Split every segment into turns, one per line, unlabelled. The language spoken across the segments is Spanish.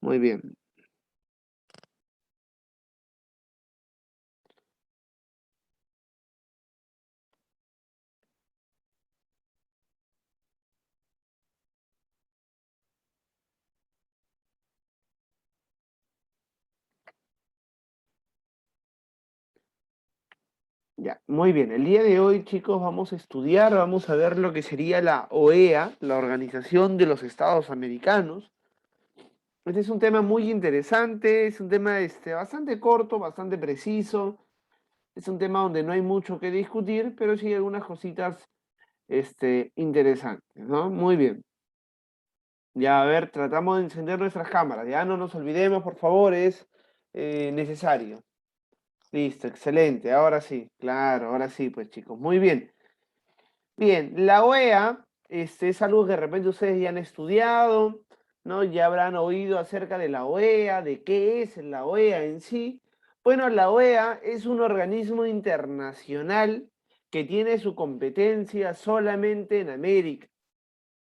Muy bien. Ya, muy bien. El día de hoy, chicos, vamos a estudiar, vamos a ver lo que sería la OEA, la Organización de los Estados Americanos. Este es un tema muy interesante, es un tema bastante corto, bastante preciso. Es un tema donde no hay mucho que discutir, pero sí hay algunas cositas interesantes, ¿no? Muy bien. Ya, a ver, tratamos de encender nuestras cámaras. Ya no nos olvidemos, por favor, es necesario. Listo, excelente. Ahora sí, claro, ahora sí, pues chicos. Muy bien. Bien, la OEA es algo que de repente ustedes ya han estudiado, ¿no? Ya habrán oído acerca de la OEA, de qué es la OEA en sí. Bueno, la OEA es un organismo internacional que tiene su competencia solamente en América,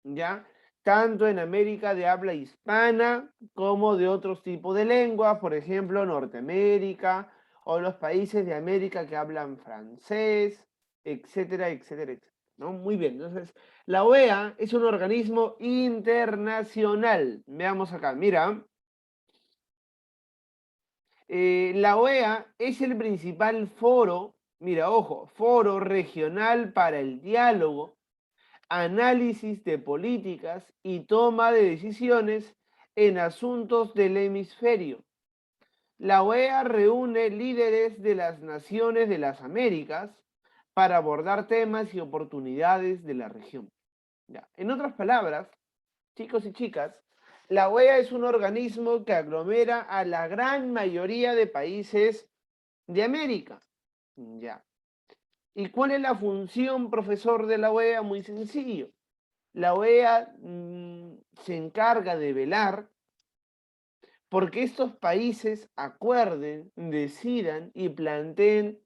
¿ya? Tanto en América de habla hispana como de otros tipos de lenguas, por ejemplo, Norteamérica o los países de América que hablan francés, etcétera, etcétera, etcétera, ¿no? Muy bien, entonces, la OEA es un organismo internacional. Veamos acá, mira, la OEA es el principal foro, mira, ojo, foro regional para el diálogo, análisis de políticas y toma de decisiones en asuntos del hemisferio. La OEA reúne líderes de las naciones de las Américas para abordar temas y oportunidades de la región. Ya. En otras palabras, chicos y chicas, la OEA es un organismo que aglomera a la gran mayoría de países de América. Ya. ¿Y cuál es la función, profesor, de la OEA? Muy sencillo. La OEA se encarga de velar porque estos países acuerden, decidan y planteen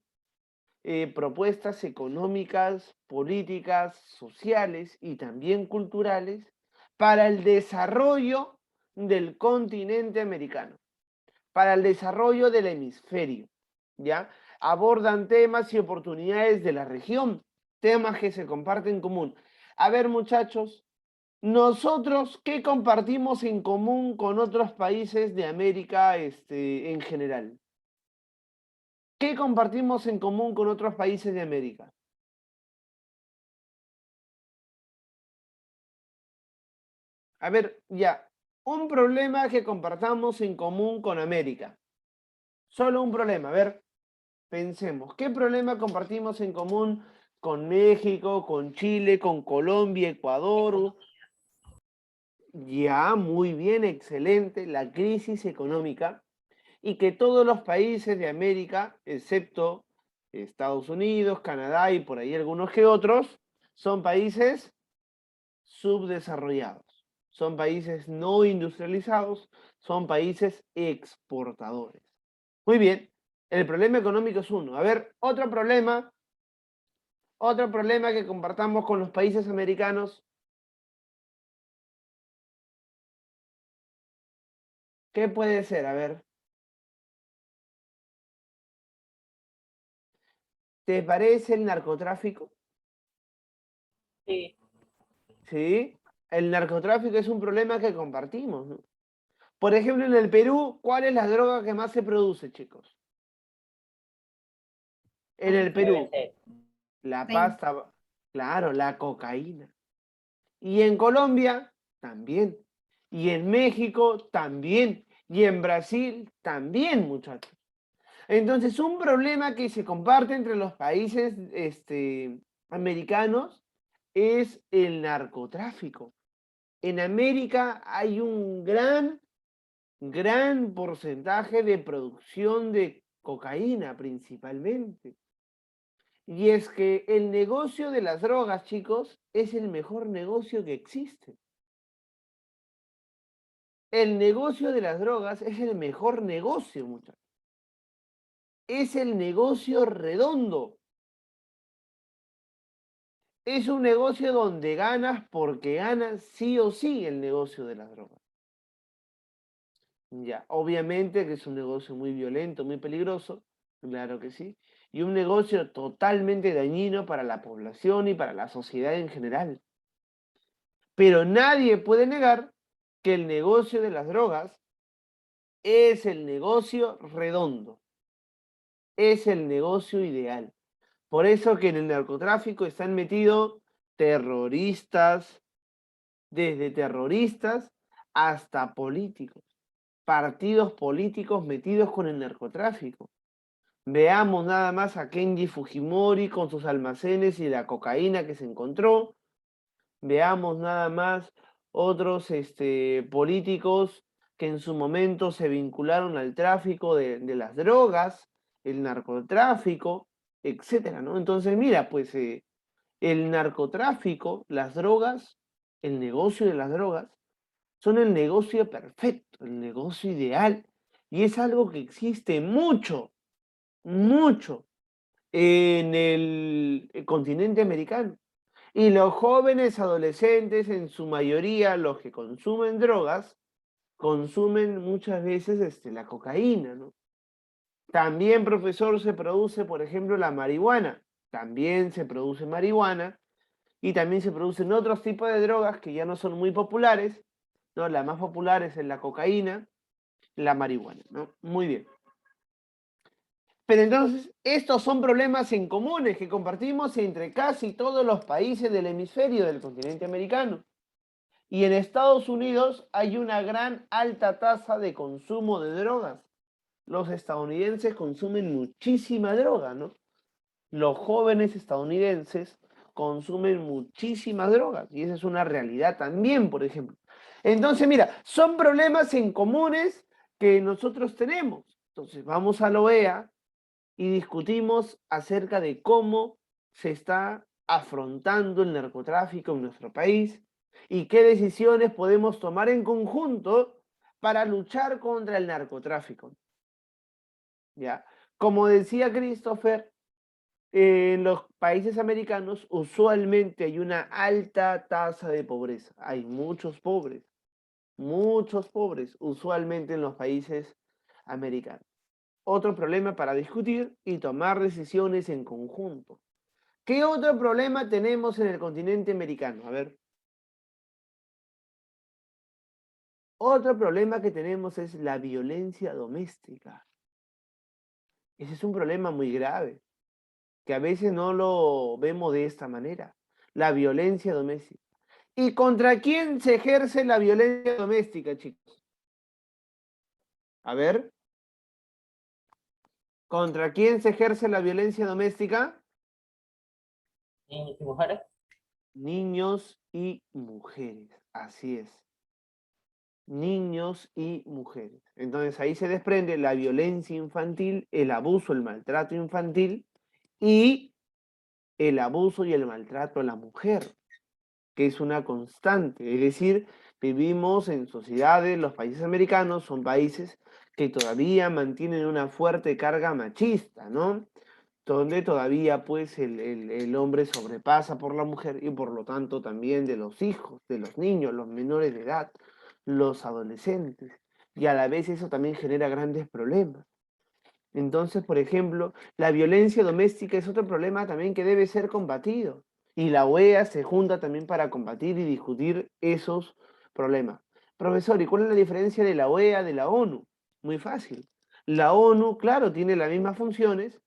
propuestas económicas, políticas, sociales y también culturales para el desarrollo del continente americano, para el desarrollo del hemisferio, ¿ya? Abordan temas y oportunidades de la región, temas que se comparten en común. A ver, muchachos, nosotros, ¿qué compartimos en común con otros países de América, en general? ¿Qué compartimos en común con otros países de América? A ver, ya, un problema que compartamos en común con América. Solo un problema, a ver, pensemos, ¿qué problema compartimos en común con México, con Chile, con Colombia, Ecuador? Ya, muy bien, excelente, la crisis económica y que todos los países de América, excepto Estados Unidos, Canadá y por ahí algunos que otros, son países subdesarrollados, son países no industrializados, son países exportadores. Muy bien, el problema económico es uno. A ver, otro problema que compartamos con los países americanos, ¿qué puede ser? A ver, ¿te parece el narcotráfico?
Sí.
Sí, el narcotráfico es un problema que compartimos, ¿no? Por ejemplo, en el Perú, ¿cuál es la droga que más se produce, chicos? En el
Debe
Perú,
ser.
la
Ven,
pasta, claro, la cocaína. Y en Colombia, también. Y en México, también. Y en Brasil, también, muchachos. Entonces, un problema que se comparte entre los países americanos es el narcotráfico. En América hay un gran porcentaje de producción de cocaína principalmente. Y es que el negocio de las drogas, chicos, es el mejor negocio que existe. El negocio de las drogas es el mejor negocio, muchachos. Es el negocio redondo. Es un negocio donde ganas porque ganas sí o sí el negocio de las drogas. Ya, obviamente que es un negocio muy violento, muy peligroso, claro que sí, y un negocio totalmente dañino para la población y para la sociedad en general. Pero nadie puede negar que el negocio de las drogas es el negocio redondo, es el negocio ideal. Por eso que en el narcotráfico están metidos terroristas, desde terroristas hasta políticos, partidos políticos metidos con el narcotráfico. Veamos nada más a Kenji Fujimori con sus almacenes y la cocaína que se encontró. Veamos nada más otros políticos que en su momento se vincularon al tráfico de las drogas, el narcotráfico, etcétera, ¿no? Entonces, mira, pues el narcotráfico, las drogas, el negocio de las drogas, son el negocio perfecto, el negocio ideal, y es algo que existe mucho, mucho en el continente americano. Y los jóvenes adolescentes, en su mayoría, los que consumen drogas, consumen muchas veces la cocaína, ¿no? También, profesor, se produce, por ejemplo, la marihuana. También se produce marihuana y también se producen otros tipos de drogas que ya no son muy populares, ¿no? La más popular es la cocaína, la marihuana, ¿no? Muy bien. Pero entonces, estos son problemas en comunes que compartimos entre casi todos los países del hemisferio del continente americano. Y en Estados Unidos hay una gran alta tasa de consumo de drogas. Los estadounidenses consumen muchísima droga, ¿no? Los jóvenes estadounidenses consumen muchísimas drogas y esa es una realidad también, por ejemplo. Entonces, mira, son problemas en comunes que nosotros tenemos. Entonces, vamos a la OEA y discutimos acerca de cómo se está afrontando el narcotráfico en nuestro país y qué decisiones podemos tomar en conjunto para luchar contra el narcotráfico. ¿Ya? Como decía Christopher, en los países americanos usualmente hay una alta tasa de pobreza. Hay muchos pobres, usualmente en los países americanos. Otro problema para discutir y tomar decisiones en conjunto. ¿Qué otro problema tenemos en el continente americano? A ver. Otro problema que tenemos es la violencia doméstica. Ese es un problema muy grave, que a veces no lo vemos de esta manera. La violencia doméstica. ¿Y contra quién se ejerce la violencia doméstica, chicos? A ver, ¿contra quién se ejerce la violencia doméstica?
Niños y mujeres.
Niños y mujeres, así es. Niños y mujeres. Entonces ahí se desprende la violencia infantil, el abuso, el maltrato infantil y el abuso y el maltrato a la mujer, que es una constante. Es decir, vivimos en sociedades, los países americanos son países que todavía mantienen una fuerte carga machista, ¿no? Donde todavía pues el hombre sobrepasa por la mujer y por lo tanto también de los hijos, de los niños, los menores de edad, los adolescentes. Y a la vez eso también genera grandes problemas. Entonces, por ejemplo, la violencia doméstica es otro problema también que debe ser combatido. Y la OEA se junta también para combatir y discutir esos problemas. Profesor, ¿y cuál es la diferencia de la OEA de la ONU? Muy fácil. La ONU, claro, tiene las mismas funciones,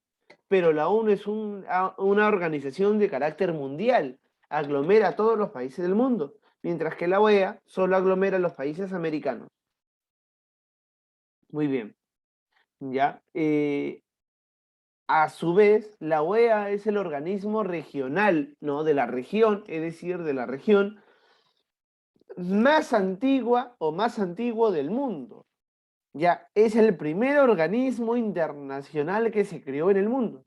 pero la ONU es una organización de carácter mundial, aglomera a todos los países del mundo, mientras que la OEA solo aglomera a los países americanos. Muy bien, ¿ya? A su vez, la OEA es el organismo regional, ¿no? De la región, es decir, de la región más antigua o más antiguo del mundo. Ya, es el primer organismo internacional que se creó en el mundo.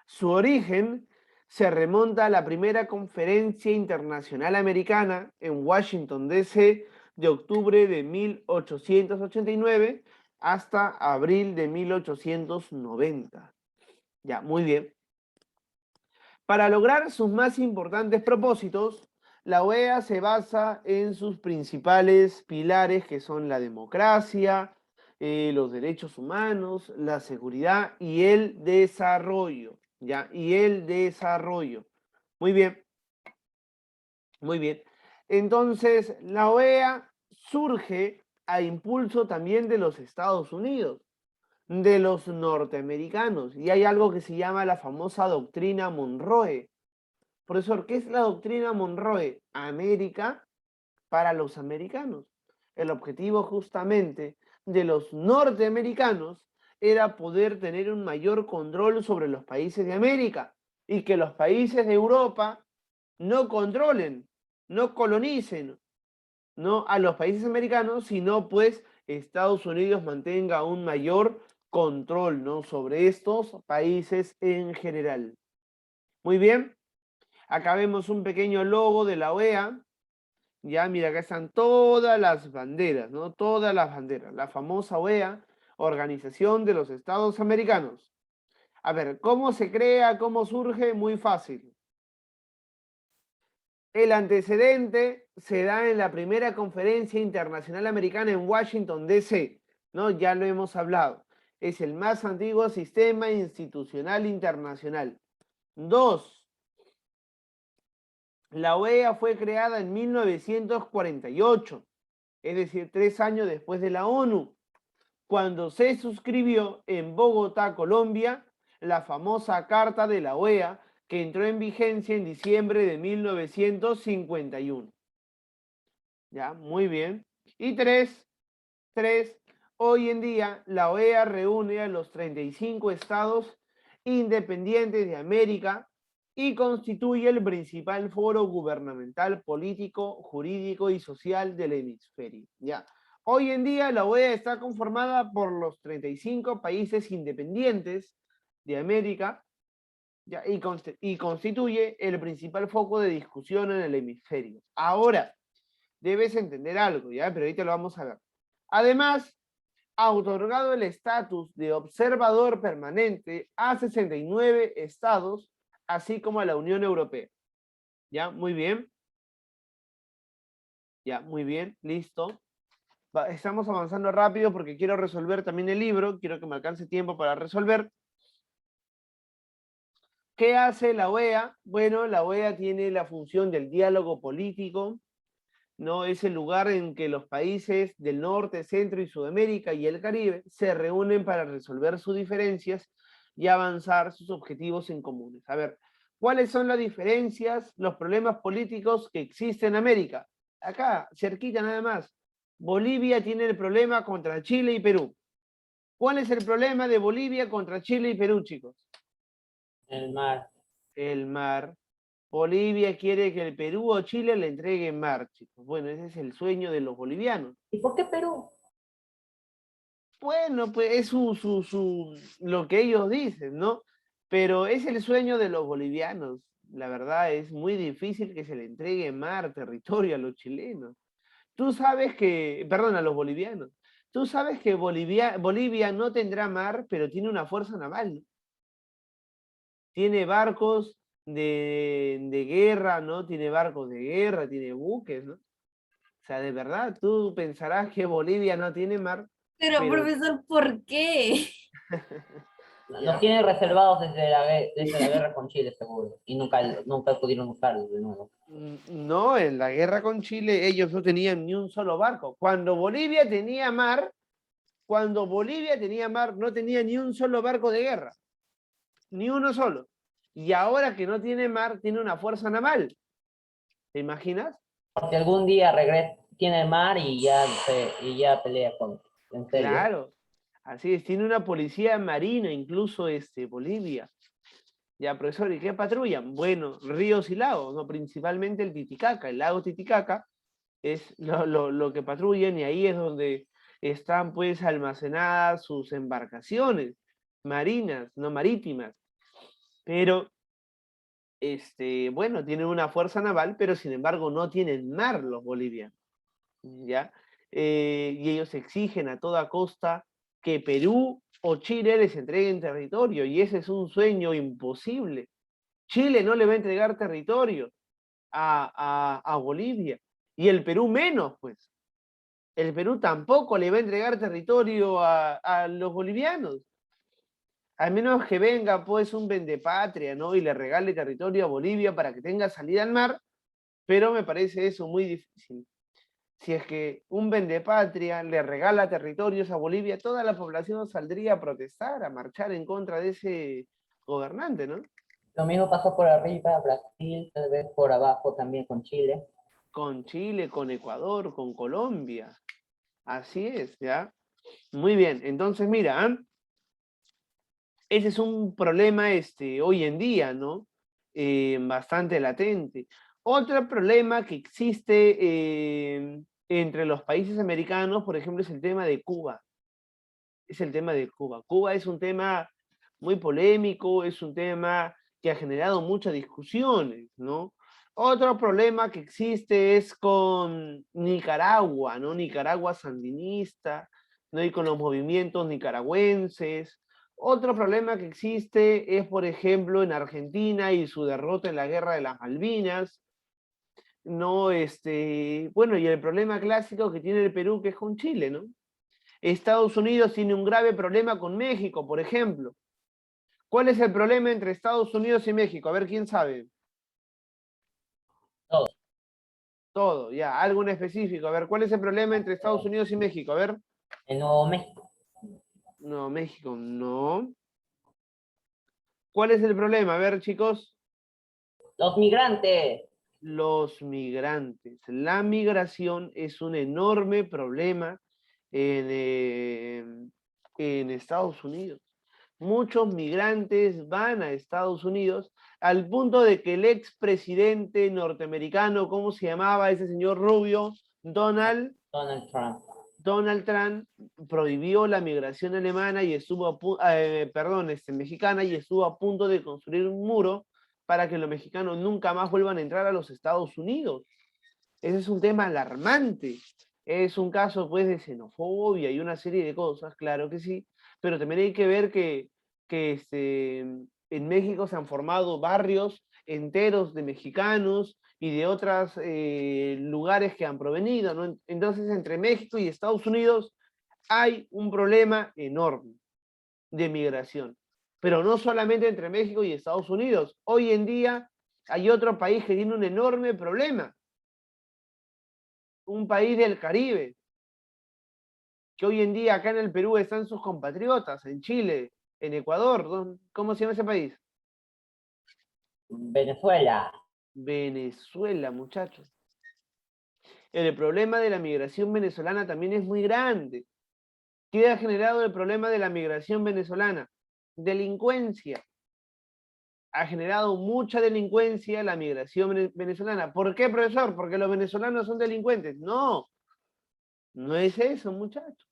Su origen se remonta a la primera conferencia internacional americana en Washington, D.C., de octubre de 1889 hasta abril de 1890. Ya, muy bien. Para lograr sus más importantes propósitos, La OEA se basa en sus principales pilares, que son la democracia, los derechos humanos, la seguridad y el desarrollo, ¿ya? Y el desarrollo. Muy bien, muy bien. Entonces, la OEA surge a impulso también de los Estados Unidos, de los norteamericanos, y hay algo que se llama la famosa doctrina Monroe. Profesor, ¿qué es la doctrina Monroe? América para los americanos. El objetivo justamente de los norteamericanos era poder tener un mayor control sobre los países de América y que los países de Europa no controlen, no colonicen, no a los países americanos, sino pues Estados Unidos mantenga un mayor control, ¿no? Sobre estos países en general. Muy bien, acá vemos un pequeño logo de la OEA. Ya, mira, acá están todas las banderas, ¿no? Todas las banderas. La famosa OEA, Organización de los Estados Americanos. A ver, ¿cómo se crea? ¿Cómo surge? Muy fácil. El antecedente se da en la primera conferencia internacional americana en Washington, D.C., ¿no? Ya lo hemos hablado. Es el más antiguo sistema institucional internacional. Dos, la OEA fue creada en 1948, es decir, 3 años después de la ONU, cuando se suscribió en Bogotá, Colombia, la famosa Carta de la OEA, que entró en vigencia en diciembre de 1951. Ya, muy bien. Y tres, hoy en día la OEA reúne a los 35 estados independientes de América y constituye el principal foro gubernamental, político, jurídico y social del hemisferio. Ya. Hoy en día la OEA está conformada por los 35 países independientes de América, ya, y constituye el principal foco de discusión en el hemisferio. Ahora, debes entender algo, ¿ya? Pero ahorita lo vamos a ver. Además, ha otorgado el estatus de observador permanente a 69 estados, así como a la Unión Europea. ¿Ya? Muy bien. Ya, muy bien. Listo. Estamos avanzando rápido porque quiero resolver también el libro. Quiero que me alcance tiempo para resolver. ¿Qué hace la OEA? Bueno, la OEA tiene la función del diálogo político, ¿no? Es el lugar en que los países del norte, centro y Sudamérica y el Caribe se reúnen para resolver sus diferencias y avanzar sus objetivos en comunes. A ver, ¿cuáles son las diferencias, los problemas políticos que existen en América? Acá, cerquita nada más. Bolivia tiene el problema contra Chile y Perú. ¿Cuál es el problema de Bolivia contra Chile y Perú, chicos?
El mar.
El mar. Bolivia quiere que el Perú o Chile le entreguen mar, chicos. Bueno, ese es el sueño de los bolivianos.
¿Y por qué Perú?
Bueno, pues es lo que ellos dicen, ¿no? Pero es el sueño de los bolivianos. La verdad es muy difícil que se le entregue mar, territorio a los chilenos. Tú sabes que, perdón, a los bolivianos. Tú sabes que Bolivia no tendrá mar, pero tiene una fuerza naval, ¿no? Tiene barcos de guerra, ¿no? Tiene barcos de guerra, tiene buques, ¿no? O sea, de verdad, tú pensarás que Bolivia no tiene mar,
Pero,
pero
profesor, ¿por qué?
Los tiene reservados desde la guerra con Chile, seguro. Y nunca pudieron usarlos de nuevo.
no, en la guerra con Chile ellos no tenían ni un solo barco. Cuando Bolivia tenía mar, no tenía ni un solo barco de guerra, ni uno solo. Y ahora que no tiene mar, tiene una fuerza naval. ¿Te imaginas?
Porque algún día tiene el mar y ya pelea en serio.
Claro, así es, tiene una policía marina, incluso Bolivia. Ya, profesor, ¿y qué patrullan? Bueno, ríos y lagos, ¿no? Principalmente el Titicaca. El lago Titicaca es lo que patrullan y ahí es donde están pues almacenadas sus embarcaciones marinas, no marítimas. Pero, bueno, tienen una fuerza naval, pero sin embargo no tienen mar los bolivianos, ¿ya? Y ellos exigen a toda costa que Perú o Chile les entreguen territorio, y ese es un sueño imposible. Chile no le va a entregar territorio. a Bolivia. Y el Perú menos, pues. El Perú tampoco le va a entregar territorio a los bolivianos. Al menos que venga pues un vendepatria, ¿no? Y le regale territorio a Bolivia para que tenga salida al mar, pero me parece eso muy difícil. Si es que un vendepatria le regala territorios a Bolivia, toda la población saldría a protestar, a marchar en contra de ese gobernante, ¿no?
Lo mismo pasó por arriba, Brasil, tal vez por abajo también con Chile.
Con Chile, con Ecuador, con Colombia. Así es, ¿ya? Muy bien, entonces mira, ese es un problema hoy en día, ¿no? Bastante latente. Otro problema que existe entre los países americanos, por ejemplo, es el tema de Cuba. Es el tema de Cuba. Cuba es un tema muy polémico, es un tema que ha generado muchas discusiones, ¿no? Otro problema que existe es con Nicaragua, ¿no? Nicaragua sandinista, ¿no? Y con los movimientos nicaragüenses. Otro problema que existe es, por ejemplo, en Argentina y su derrota en la Guerra de las Malvinas, ¿no? Bueno, y el problema clásico que tiene el Perú, que es con Chile, ¿no? Estados Unidos tiene un grave problema con México, por ejemplo. ¿Cuál es el problema entre Estados Unidos y México? A ver, ¿quién sabe?
Todos.
Todo, ya, algo en específico. A ver, ¿cuál es el problema entre Estados Unidos y México? A ver.
En Nuevo México.
No, México, no. ¿Cuál es el problema? A ver, chicos.
Los migrantes.
Los migrantes. La migración es un enorme problema en Estados Unidos. Muchos migrantes van a Estados Unidos al punto de que el expresidente norteamericano, ¿cómo se llamaba ese señor rubio?
Donald Trump.
Donald Trump prohibió la migración alemana y estuvo mexicana y estuvo a punto de construir un muro para que los mexicanos nunca más vuelvan a entrar a los Estados Unidos. Ese es un tema alarmante. Es un caso pues de xenofobia y una serie de cosas, claro que sí, pero también hay que ver que en México se han formado barrios enteros de mexicanos y de otros lugares que han provenido, ¿no? Entonces, entre México y Estados Unidos hay un problema enorme de migración, pero no solamente entre México y Estados Unidos. Hoy en día hay otro país que tiene un enorme problema, un país del Caribe, que hoy en día acá en el Perú están sus compatriotas, en Chile, en Ecuador, ¿cómo se llama ese país?
Venezuela.
Venezuela, muchachos. El problema de la migración venezolana también es muy grande. ¿Qué ha generado el problema de la migración venezolana? Delincuencia. Ha generado mucha delincuencia la migración venezolana. ¿Por qué, profesor? ¿Porque los venezolanos son delincuentes? No, no es eso, muchachos.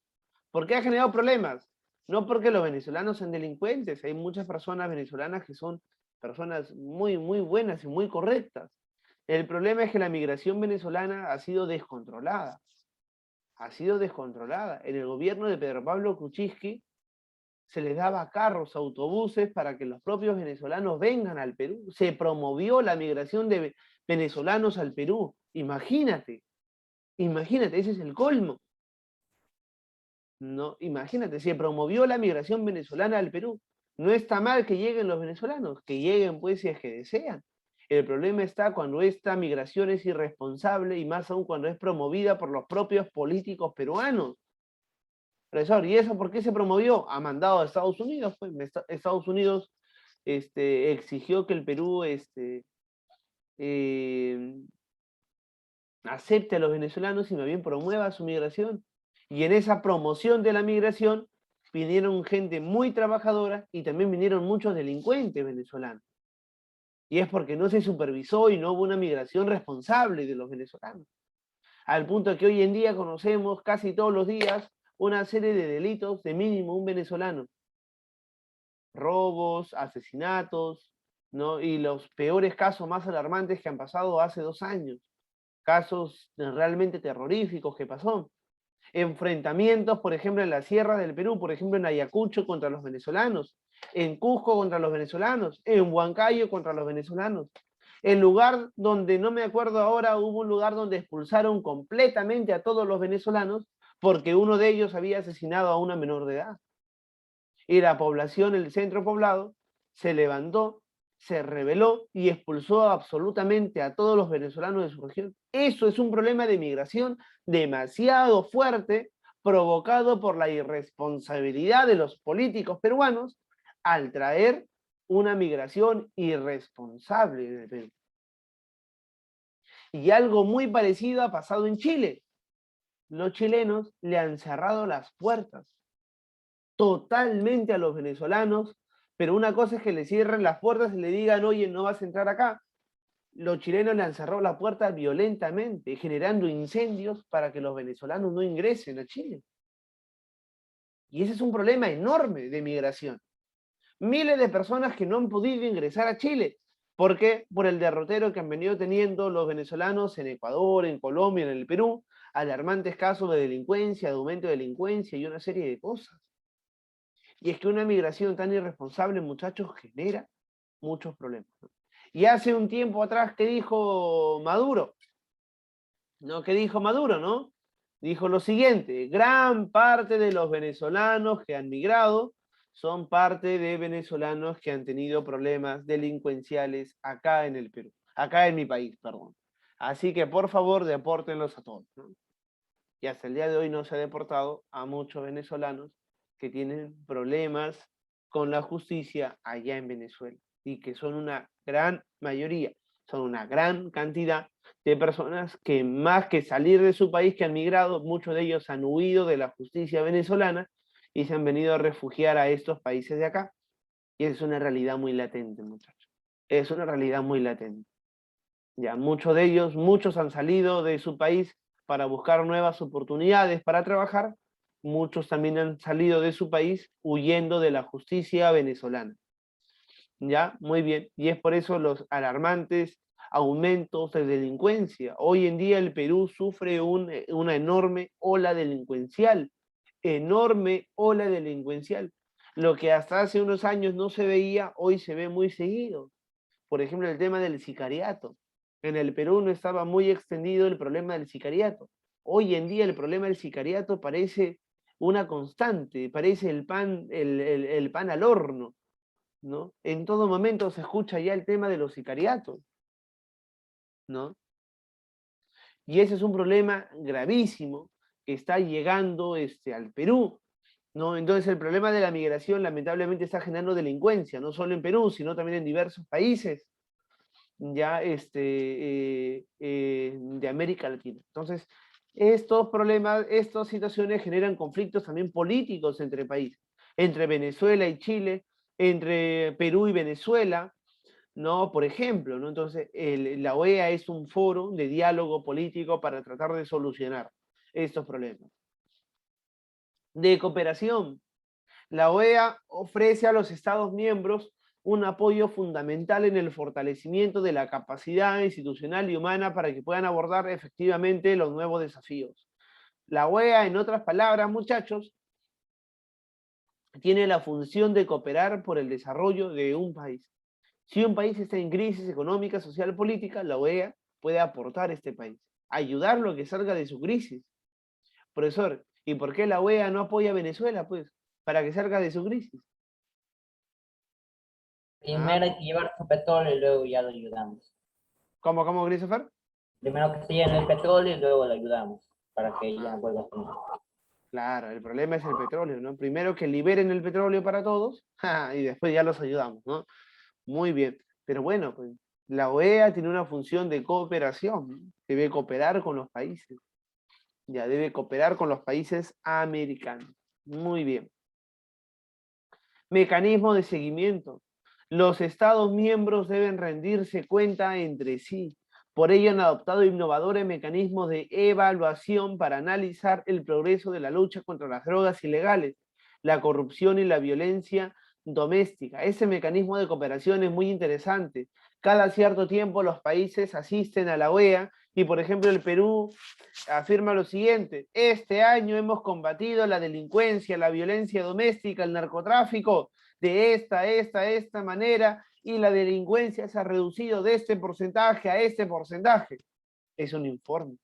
¿Por qué ha generado problemas? No porque los venezolanos sean delincuentes. Hay muchas personas venezolanas que son personas muy, muy buenas y muy correctas. El problema es que la migración venezolana ha sido descontrolada. Ha sido descontrolada. En el gobierno de Pedro Pablo Kuczynski se les daba carros, autobuses para que los propios venezolanos vengan al Perú. Se promovió la migración de venezolanos al Perú. Imagínate, imagínate, ese es el colmo. No, imagínate, se promovió la migración venezolana al Perú. No está mal que lleguen los venezolanos, que lleguen pues si es que desean. El problema está cuando esta migración es irresponsable y más aún cuando es promovida por los propios políticos peruanos. Profesor, ¿y eso por qué se promovió? Ha mandado a Estados Unidos, pues Estados Unidos exigió que el Perú eh, acepte a los venezolanos y más bien promueva su migración. Y en esa promoción de la migración vinieron gente muy trabajadora y también vinieron muchos delincuentes venezolanos. Y es porque no se supervisó y no hubo una migración responsable de los venezolanos. Al punto que hoy en día conocemos casi todos los días una serie de delitos de mínimo un venezolano. Robos, asesinatos, ¿no? Y los peores casos más alarmantes que han pasado hace 2 años. Casos realmente terroríficos que pasó. Enfrentamientos, por ejemplo, en la Sierra del Perú, por ejemplo, en Ayacucho contra los venezolanos, en Cusco contra los venezolanos, en Huancayo contra los venezolanos. El lugar donde, no me acuerdo ahora, hubo un lugar donde expulsaron completamente a todos los venezolanos porque uno de ellos había asesinado a una menor de edad. Y la población, el centro poblado, se levantó, se rebeló y expulsó absolutamente a todos los venezolanos de su región. Eso es un problema de migración demasiado fuerte, provocado por la irresponsabilidad de los políticos peruanos al traer una migración irresponsable en el Perú. Y algo muy parecido ha pasado en Chile. Los chilenos le han cerrado las puertas totalmente a los venezolanos, pero una cosa es que le cierren las puertas y le digan, oye, no vas a entrar acá. Los chilenos le han cerrado la puerta violentamente, generando incendios para que los venezolanos no ingresen a Chile. Y ese es un problema enorme de migración. Miles de personas que no han podido ingresar a Chile. ¿Por qué? Por el derrotero que han venido teniendo los venezolanos en Ecuador, en Colombia, en el Perú, alarmantes casos de delincuencia, de aumento de delincuencia y una serie de cosas. Y es que una migración tan irresponsable, muchachos, genera muchos problemas. Y hace un tiempo atrás, ¿qué dijo Maduro? ¿No? ¿Qué dijo Maduro, no? Dijo lo siguiente: gran parte de los venezolanos que han migrado son parte de venezolanos que han tenido problemas delincuenciales acá en el Perú, acá en mi país, perdón. Así que por favor depórtenlos a todos, ¿no? Y hasta el día de hoy no se ha deportado a muchos venezolanos que tienen problemas con la justicia allá en Venezuela y que son una gran mayoría, son una gran cantidad de personas que más que salir de su país, que han migrado, muchos de ellos han huido de la justicia venezolana y se han venido a refugiar a estos países de acá. Y es una realidad muy latente, muchachos. Es una realidad muy latente. Ya, muchos de ellos, muchos han salido de su país para buscar nuevas oportunidades para trabajar, muchos también han salido de su país huyendo de la justicia venezolana. ¿Ya? Muy bien. Y es por eso los alarmantes aumentos de delincuencia. Hoy en día el Perú sufre una enorme ola delincuencial, enorme ola delincuencial. Lo que hasta hace unos años no se veía, hoy se ve muy seguido. Por ejemplo, el tema del sicariato. En el Perú no estaba muy extendido el problema del sicariato. Hoy en día el problema del sicariato parece una constante, parece el pan al horno, ¿no? En todo momento se escucha ya el tema de los sicariatos, ¿no? Y ese es un problema gravísimo que está llegando al Perú, ¿no? Entonces el problema de la migración lamentablemente está generando delincuencia, no solo en Perú, sino también en diversos países ya de América Latina. Entonces, estos problemas, estas situaciones generan conflictos también políticos entre países, entre Venezuela y Chile, entre Perú y Venezuela, ¿no? Por ejemplo, ¿no? Entonces, la OEA es un foro de diálogo político para tratar de solucionar estos problemas. De cooperación, la OEA ofrece a los Estados miembros un apoyo fundamental en el fortalecimiento de la capacidad institucional y humana para que puedan abordar efectivamente los nuevos desafíos. La OEA, en otras palabras, muchachos, tiene la función de cooperar por el desarrollo de un país. Si un país está en crisis económica, social, política, la OEA puede aportar a este país, ayudarlo a que salga de su crisis. Profesor, ¿y por qué la OEA no apoya a Venezuela, pues, para que salga de su crisis?
Primero hay que llevar su petróleo y luego ya lo ayudamos.
¿Cómo, Christopher?
Primero que se llene el petróleo y luego lo ayudamos para que ella vuelva a tener.
Claro, el problema es el petróleo, ¿no? Primero que liberen el petróleo para todos, y después ya los ayudamos, ¿no? Muy bien. Pero bueno, pues la OEA tiene una función de cooperación, ¿no? Debe cooperar con los países. Ya debe cooperar con los países americanos. Muy bien. Mecanismo de seguimiento. Los Estados miembros deben rendirse cuenta entre sí. Por ello han adoptado innovadores mecanismos de evaluación para analizar el progreso de la lucha contra las drogas ilegales, la corrupción y la violencia doméstica. Ese mecanismo de cooperación es muy interesante. Cada cierto tiempo los países asisten a la OEA y, por ejemplo, el Perú afirma lo siguiente: este año hemos combatido la delincuencia, la violencia doméstica, el narcotráfico de esta manera, y la delincuencia se ha reducido de este porcentaje a este porcentaje. Es un informe.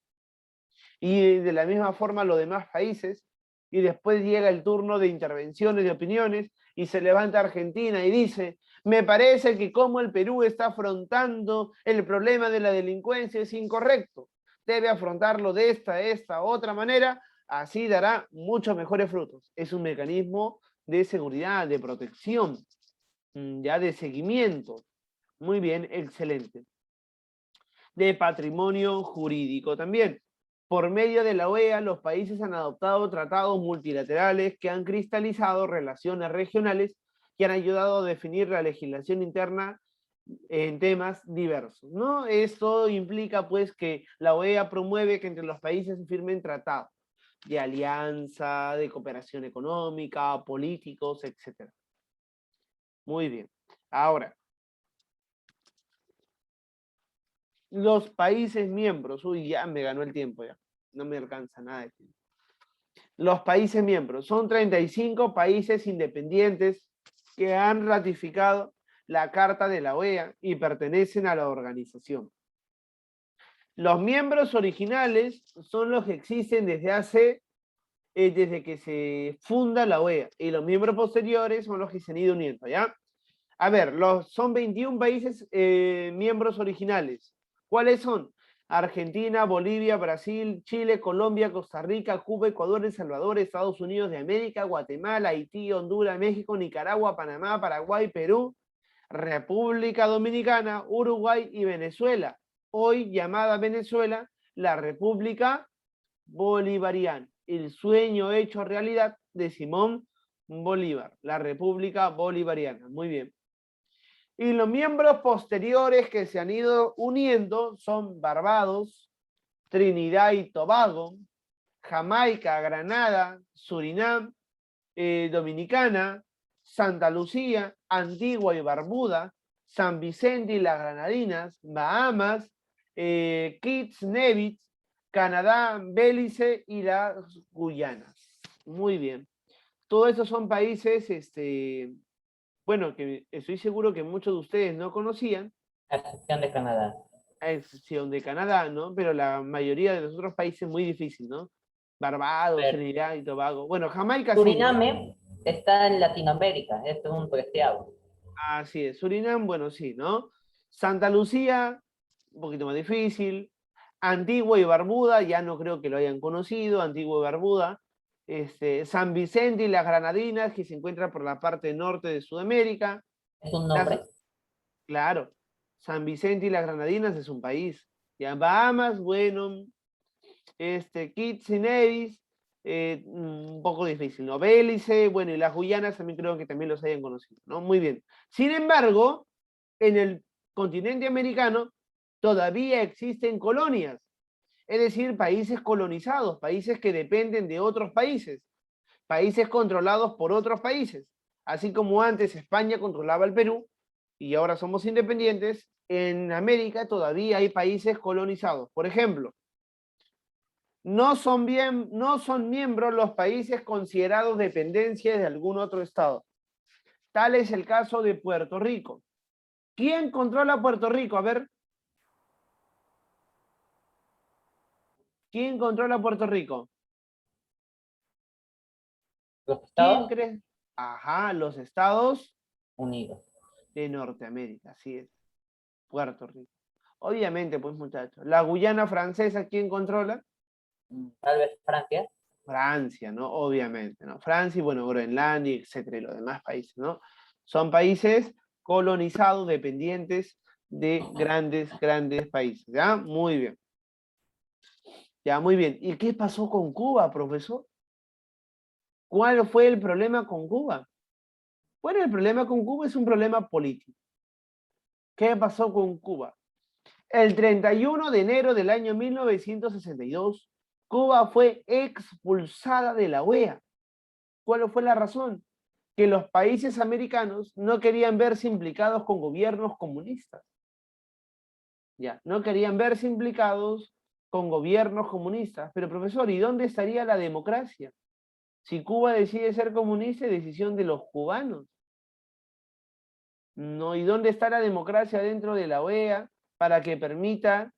Y de la misma forma los demás países, y después llega el turno de intervenciones, de opiniones, y se levanta Argentina y dice, me parece que como el Perú está afrontando el problema de la delincuencia es incorrecto, debe afrontarlo de esta otra manera, así dará muchos mejores frutos. Es un mecanismo de seguridad, de protección, ya de seguimiento. Muy bien, excelente. De patrimonio jurídico también. Por medio de la OEA, los países han adoptado tratados multilaterales que han cristalizado relaciones regionales y han ayudado a definir la legislación interna en temas diversos, ¿no? Esto implica, pues, que la OEA promueve que entre los países se firmen tratados de alianza, de cooperación económica, políticos, etc. Muy bien. Ahora, los países miembros, uy, ya me ganó el tiempo ya, no me alcanza nada de tiempo. Los países miembros, son 35 países independientes que han ratificado la Carta de la OEA y pertenecen a la organización. Los miembros originales son los que existen desde que se funda la OEA, y los miembros posteriores son los que se han ido uniendo, ¿ya? A ver, son 21 países miembros originales. ¿Cuáles son? Argentina, Bolivia, Brasil, Chile, Colombia, Costa Rica, Cuba, Ecuador, El Salvador, Estados Unidos de América, Guatemala, Haití, Honduras, México, Nicaragua, Panamá, Paraguay, Perú, República Dominicana, Uruguay y Venezuela. Hoy llamada Venezuela, la República Bolivariana. El sueño hecho realidad de Simón Bolívar, la República Bolivariana. Muy bien. Y los miembros posteriores que se han ido uniendo son Barbados, Trinidad y Tobago, Jamaica, Granada, Surinam, Dominicana, Santa Lucía, Antigua y Barbuda, San Vicente y las Granadinas, Bahamas, Kitts, Nevis, Canadá, Belice y las Guyanas. Muy bien. Todos esos son países, bueno, que estoy seguro que muchos de ustedes no conocían,
A excepción de Canadá.
a excepción de Canadá, ¿no? Pero la mayoría de los otros países muy difícil, ¿no? Barbados,
Pero
Trinidad y Tobago. Bueno, Jamaica sí, ¿no?
Suriname está en Latinoamérica, es un preciado.
Así es. Surinam, bueno, sí, ¿no? Santa Lucía, un poquito más difícil. Antigua y Barbuda, ya no creo que lo hayan conocido, Antigua y Barbuda. San Vicente y las Granadinas, que se encuentra por la parte norte de Sudamérica.
Es un nombre.
Claro, San Vicente y las Granadinas es un país. Ya Bahamas, bueno, Kitts y Nevis, un poco difícil, ¿no? Bélice, bueno, y las Guyanas también creo que también los hayan conocido, ¿no? Muy bien. Sin embargo, en el continente americano todavía existen colonias, es decir, países colonizados, países que dependen de otros países controlados por otros países. Así como antes España controlaba el Perú y ahora somos independientes, en América todavía hay países colonizados. Por ejemplo, no son miembros los países considerados dependencias de algún otro estado. Tal es el caso de Puerto Rico. ¿Quién controla Puerto Rico? A ver. ¿Quién controla Puerto Rico?
Los
¿Quién
Estados
cree? Ajá, los Estados
Unidos.
de Norteamérica, así es. Puerto Rico. Obviamente, pues muchachos. La Guyana francesa, ¿quién controla?
Tal vez Francia.
Francia, ¿no? Obviamente, ¿no? Francia y, bueno, Groenlandia, etcétera, y los demás países, ¿no? Son países colonizados, dependientes de grandes países, ¿ya? Muy bien. Ya, muy bien. ¿Y qué pasó con Cuba, profesor? ¿Cuál fue el problema con Cuba? Bueno, el problema con Cuba es un problema político. ¿Qué pasó con Cuba? El 31 de enero del año 1962, Cuba fue expulsada de la OEA. ¿Cuál fue la razón? Que los países americanos no querían verse implicados con gobiernos comunistas. Ya, no querían verse implicados con gobiernos comunistas. Pero profesor, ¿y dónde estaría la democracia? Si Cuba decide ser comunista, es decisión de los cubanos. ¿no? ¿Y dónde está la democracia dentro de la OEA para que permita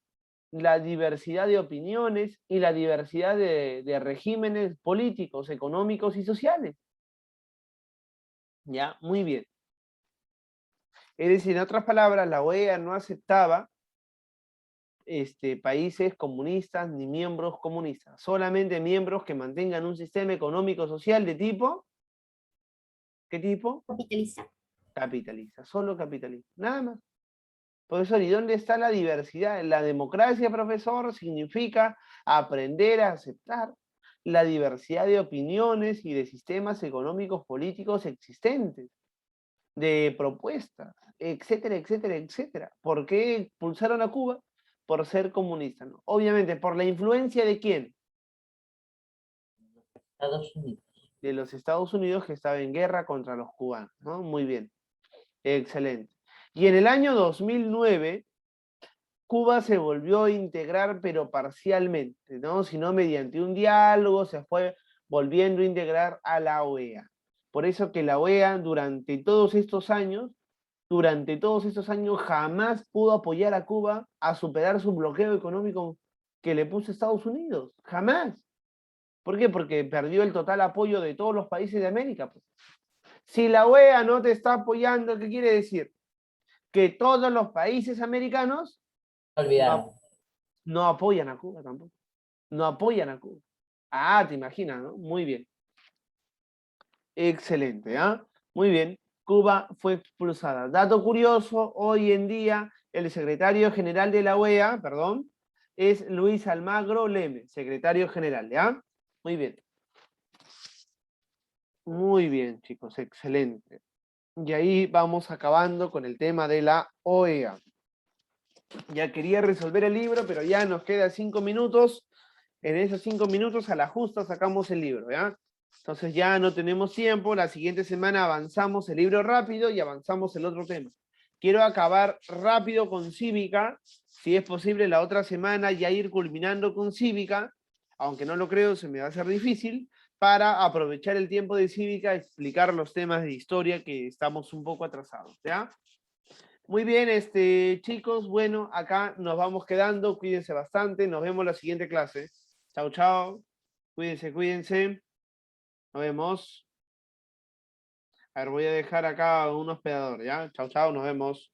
la diversidad de opiniones y la diversidad de regímenes políticos, económicos y sociales? Ya, muy bien. Es decir, en otras palabras, la OEA no aceptaba países comunistas ni miembros comunistas, solamente miembros que mantengan un sistema económico social de tipo, ¿qué tipo?
Capitalista.
Capitalista, solo capitalista, nada más. Profesor, ¿y dónde está la diversidad? La democracia, profesor, significa aprender a aceptar la diversidad de opiniones y de sistemas económicos políticos existentes, de propuestas, etcétera, etcétera, etcétera. ¿Por qué expulsaron a Cuba? Por ser comunista, ¿no? Obviamente, ¿por la influencia de quién?
Estados Unidos.
De los Estados Unidos, que estaba en guerra contra los cubanos, ¿no? Muy bien, excelente. Y en el año 2009, Cuba se volvió a integrar, pero parcialmente, ¿no? Sino mediante un diálogo se fue volviendo a integrar a la OEA. Por eso que la OEA durante todos estos años jamás pudo apoyar a Cuba a superar su bloqueo económico que le puso Estados Unidos. Jamás. ¿Por qué? Porque perdió el total apoyo de todos los países de América, pues. Si la OEA no te está apoyando, ¿qué quiere decir? Que todos los países americanos
Olvidaron.
no apoyan a Cuba tampoco. No apoyan a Cuba. Ah, te imaginas, ¿no? Muy bien. Excelente, ¿ah? Muy bien. Cuba fue expulsada. Dato curioso, hoy en día el secretario general de la OEA, perdón, es Luis Almagro Leme, secretario general, ¿ya? Muy bien. Muy bien, chicos, excelente. Y ahí vamos acabando con el tema de la OEA. Ya quería resolver el libro, pero ya nos queda 5 minutos. En esos 5 minutos a la justa sacamos el libro, ¿ya? Entonces ya no tenemos tiempo. La siguiente semana avanzamos el libro rápido y avanzamos el otro tema. Quiero acabar rápido con cívica. Si es posible, la otra semana ya ir culminando con cívica. Aunque no lo creo, se me va a hacer difícil. Para aprovechar el tiempo de cívica, explicar los temas de historia que estamos un poco atrasados, ¿ya? Muy bien, chicos, bueno, acá nos vamos quedando, cuídense bastante, nos vemos la siguiente clase. Chao, chao, cuídense, cuídense, nos vemos. A ver, voy a dejar acá un hospedador, ¿ya? Chao, chao, nos vemos.